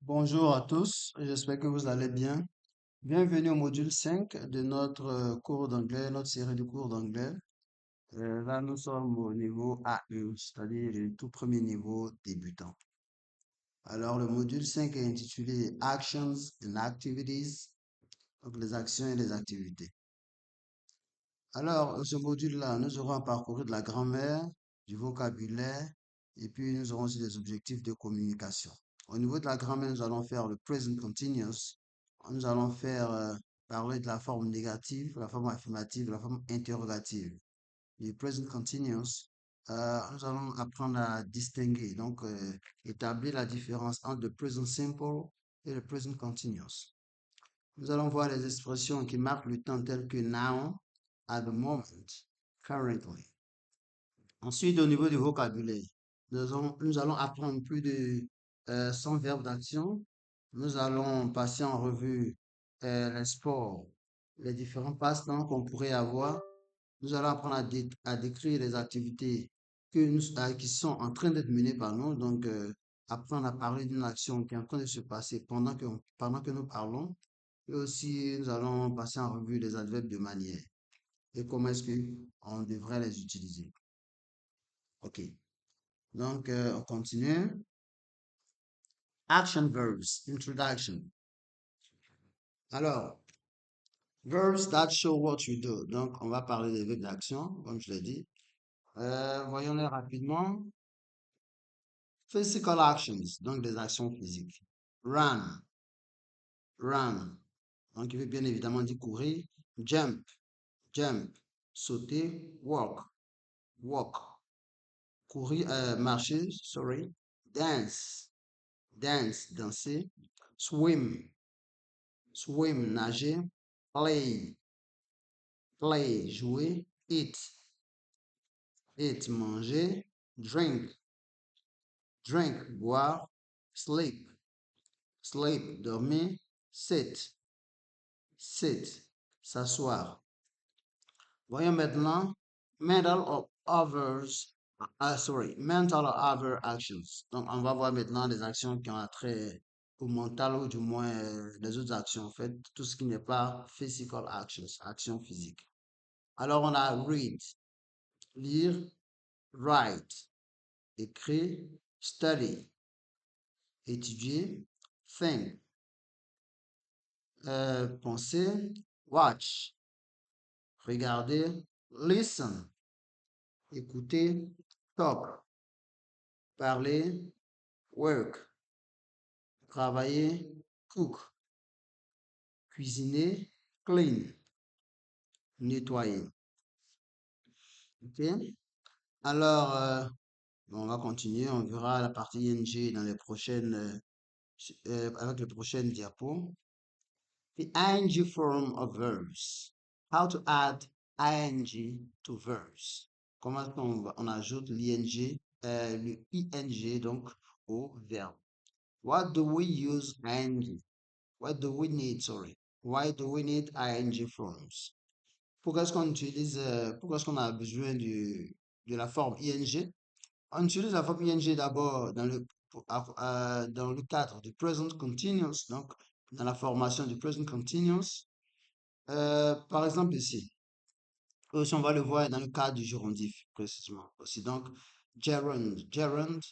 Bonjour à tous, j'espère que vous allez bien. Bienvenue au module 5 de notre cours d'anglais, notre série de cours d'anglais. Là, nous sommes au niveau A1, c'est-à-dire le tout premier niveau débutant. Alors, le module 5 est intitulé Actions and Activities, donc les actions et les activités. Alors, ce module-là, nous aurons à parcourir de la grammaire, du vocabulaire, et puis nous aurons aussi des objectifs de communication. Au niveau de la grammaire, nous allons faire le present continuous. Nous allons faire parler de la forme négative, la forme affirmative, la forme interrogative. Le present continuous, nous allons apprendre à distinguer, donc établir la différence entre le present simple et le present continuous. Nous allons voir les expressions qui marquent le temps telles que now, at the moment, currently. Ensuite, au niveau du vocabulaire, nous allons apprendre plus de 100 verbes d'action. Nous allons passer en revue les sports, les différents passe-temps qu'on pourrait avoir. Nous allons apprendre à décrire les activités qui sont en train d'être menées par nous. Donc, apprendre à parler d'une action qui est en train de se passer pendant que nous parlons. Et aussi, nous allons passer en revue les adverbes de manière et comment est-ce qu'on devrait les utiliser. OK. Donc, on continue. Action verbs, introduction. Alors, verbs that show what you do. Donc, on va parler des verbes d'action, comme je l'ai dit. Voyons-les rapidement. Physical actions, donc des actions physiques. Run, run. Donc, il veut bien évidemment dire courir. Jump, jump. Sauter, walk, walk. Courir, marcher, sorry. Dance, dance, danser. Swim, swim, nager. Play, play, jouer. Eat, eat, manger. Drink, drink, boire. Sleep, sleep, dormir. Sit, sit, s'asseoir. Voyons maintenant mental or other actions. Donc, on va voir maintenant les actions qui ont trait au mental ou du moins les autres actions. En fait, tout ce qui n'est pas physical actions, actions physiques. Alors, on a read, lire, write, écrire, study, étudier, think, penser, watch, regarder, listen, écouter, talk, parler, work, travailler, cook, cuisiner, clean, nettoyer. OK? Alors, on va continuer, on verra la partie ing dans les prochaines, avec les prochaines diapos. The ing form of verbs. How to add ing to verbs. Comment on ajoute l'ing, le ing donc au verbe. What do we use ing? What do we need, sorry? Why do we need ing forms? Pourquoi est-ce qu'on utilise, pourquoi est-ce qu'on a besoin de la forme ing? On utilise la forme ing d'abord dans le cadre du present continuous, donc dans la formation du present continuous. Par exemple ici, aussi on va le voir dans le cadre du gérondif précisément aussi. Donc, gerund, gerund,